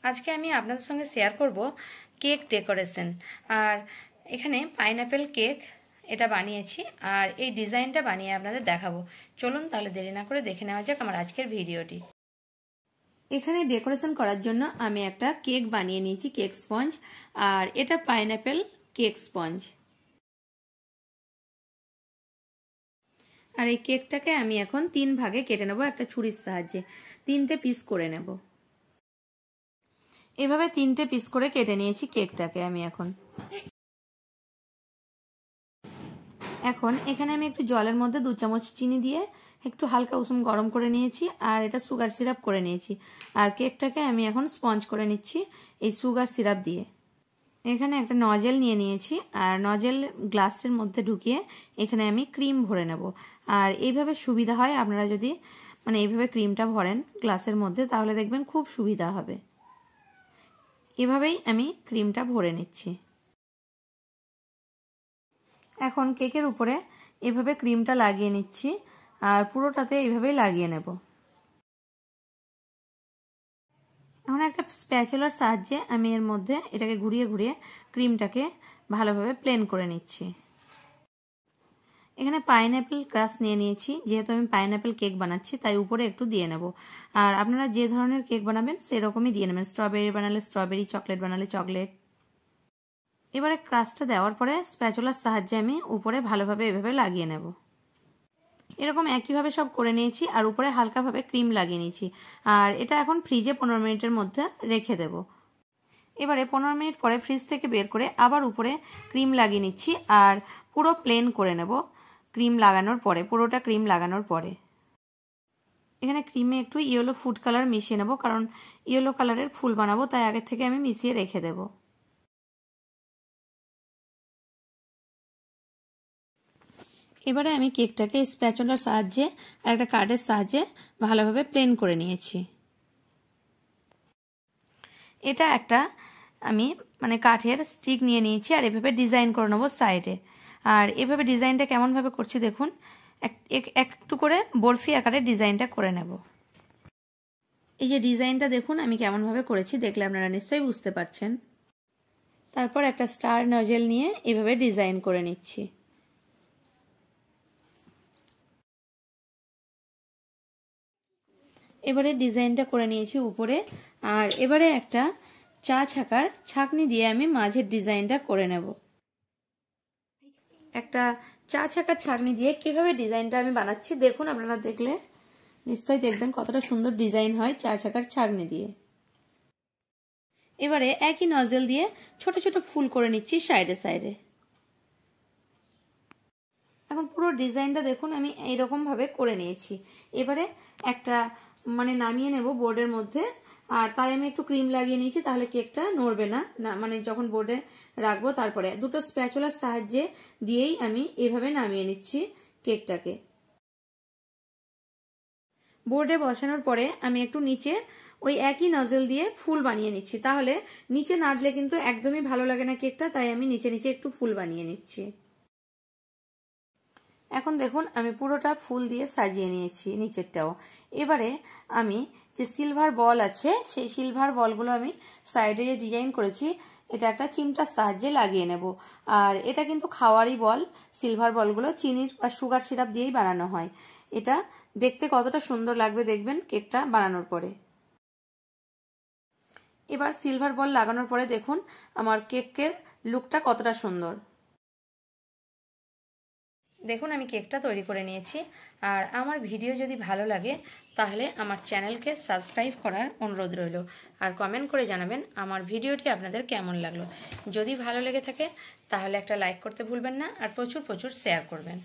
আজকে আমি আপনাদের সঙ্গে শেয়ার করব কেক ডেকোরেশন। আর এখানে পাইনাপেল কেক এটা বানিয়েছি আর এই ডিজাইনটা বানিয়ে আপনাদের দেখাবো। চলুন তাহলে দেরি না করে দেখে নেওয়া যাক আমার আজকের ভিডিওটি। এখানে ডেকোরেশন করার জন্য আমি একটা কেক বানিয়ে নিয়েছি, কেক স্পঞ্জ, আর এটা পাইনাপেল কেক স্পঞ্জ। আর এই কেকটাকে আমি এখন 3 ভাগে কেটে নেব একটা ছুরির সাহায্যে। 3টে পিস করে নেব। এভাবে 3টে পিস করে কেটে নিয়েছি কেকটাকে আমি। এখন এখানে আমি একটু জলের মধ্যে 2 চামচ চিনি দিয়ে একটু হালকা উষুম গরম করে নিয়েছি আর এটা সুগার সিরাপ করে নিয়েছি। আর কেকটাকে আমি এখন স্পঞ্জ করে নিচ্ছি এই সুগার সিরাপ দিয়ে। এখানে একটা নজেল নিয়ে নিয়েছি আর নজেল গ্লাসের মধ্যে ঢুকিয়ে এখানে আমি ক্রিম ভরে নেব। আর এইভাবে সুবিধা হয়, আপনারা যদি এইভাবে ক্রিমটা ভরেন গ্লাসের মধ্যে তাহলে দেখবেন খুব সুবিধা হবে। এভাবেই আমি ক্রিমটা ভরে নিচ্ছি। এখন কেকের উপরে এভাবে ক্রিমটা লাগিয়ে নিচ্ছি আর পুরোটাতে এইভাবেই লাগিয়ে নেব। এখন একটা স্প্যাচুলার সাহায্যে আমি এর মধ্যে এটাকে ঘুরিয়ে ঘুরিয়ে ক্রিমটাকে ভালোভাবে প্লেন করে নিচ্ছি। এখানে পাইনাপেল ক্রাশ নিয়ে নিয়েছি, যেহেতু আমি পাইনাপেল কেক বানাচ্ছি তাই উপরে একটু দিয়ে নেব। আর আপনারা যে ধরনের কেক বানাবেন সেরকমই দিয়ে নেবেন, স্ট্রবেরি বানালে স্ট্রবেরি, চকলেট বানালে চকলেট। এবারে ক্রাশটা দেওয়ার পরে স্প্যাচুলার সাহায্যে আমি উপরে ভালোভাবে এভাবে লাগিয়ে নেব। এরকম একইভাবে সব করে নিয়েছি আর উপরে হালকাভাবে ক্রিম লাগিয়ে নিয়েছি। আর এটা এখন ফ্রিজে 15 মিনিটের মধ্যে রেখে দেব। এবারে 15 মিনিট পরে ফ্রিজ থেকে বের করে আবার উপরে ক্রিম লাগিয়ে নিচ্ছি আর পুরো প্লেন করে নেব ক্রিম লাগানোর পরে, পুরোটা ক্রিম লাগানোর পরে। এখানে ক্রিমে একটু ইয়েলো ফুড কালার মিশিয়ে নেব, কারণ ইয়েলো কালারের ফুল বানাবো তাই আগে থেকে আমি মিশিয়ে রেখে দেব। এবারে আমি কেকটাকে স্প্যাচুলার সাহায্যে আর একটা কার্ডের সাহায্যে ভালোভাবে প্লেন করে নিয়েছি। এটা একটা আমি কাঠের স্টিক নিয়ে নিয়েছি আর এভাবে ডিজাইন করে নেবো সাইডে। আর এভাবে ডিজাইনটা কেমনভাবে করছি দেখুন, একটু করে বরফি আকারে ডিজাইনটা করে নেব। এই যে ডিজাইনটা দেখুন আমি কেমনভাবে করেছি, দেখলে আপনারা নিশ্চয়ই বুঝতে পারছেন। তারপর একটা স্টার নজেল নিয়ে এভাবে ডিজাইন করে নিচ্ছি। এবারে ডিজাইনটা করে নিয়েছি উপরে। আর এবারে একটা চা ছাকার ছাঁকনি দিয়ে আমি মাঝের ডিজাইনটা করে নেব। একটা চা ছাকার ছাঁকনি দিয়ে কিভাবে ডিজাইনটা আমি বানাচ্ছি দেখুন, আপনারা দেখলে নিশ্চয়ই দেখবেন কতটা সুন্দর ডিজাইন হয় চা ছাকার ছাঁকনি দিয়ে। এবারে একই নজেল দিয়ে ছোট ছোট ফুল করে নিচ্ছি সাইডে সাইডে। এখন পুরো ডিজাইনটা দেখুন আমি এইরকম ভাবে করে নিয়েছি। এবারে একটা নামিয়ে নেব বোর্ডের মধ্যে। আর তাই আমি একটু ক্রিম লাগিয়ে নিয়েছি, তাহলে কেকটা নড়বে না, যখন বোর্ডে রাখবো। তারপরে দুটো স্প্যাচুলার সাহায্যে দিয়েই আমি এভাবে নামিয়ে নিচ্ছি কেকটাকে। বোর্ডে বসানোর পরে আমি একটু নিচে ওই একই নজেল দিয়ে ফুল বানিয়ে নিচ্ছি, তাহলে নিচে নাড়লে কিন্তু একদমই ভালো লাগে না কেকটা, তাই আমি নিচে নিচে একটু ফুল বানিয়ে নিচ্ছি। এখন দেখুন আমি পুরোটা ফুল দিয়ে সাজিয়ে নিয়েছি নিচেরটাও। এবারে আমি যে সিলভার বল আছে সেই সিলভার বলগুলো আমি সাইডে যে ডিজাইন করেছি এটা একটা চিমটার সাহায্যে লাগিয়ে নেব। আর এটা কিন্তু খাওয়ারই বল, সিলভার বলগুলো চিনির বা সুগার সিরাপ দিয়েই বানানো হয়। এটা দেখতে কতটা সুন্দর লাগবে দেখবেন কেকটা বানানোর পরে। এবার সিলভার বল লাগানোর পরে দেখুন আমার কেকের লুকটা কতটা সুন্দর। দেখুন আমি কেকটা তৈরি করে নিয়েছি। আর আমার ভিডিও যদি ভালো লাগে তাহলে আমার চ্যানেলকে সাবস্ক্রাইব করার অনুরোধ রইল। আর কমেন্ট করে জানাবেন আমার ভিডিওটি আপনাদের কেমন লাগলো। যদি ভালো লেগে থাকে তাহলে একটা লাইক করতে ভুলবেন না আর প্রচুর প্রচুর শেয়ার করবেন।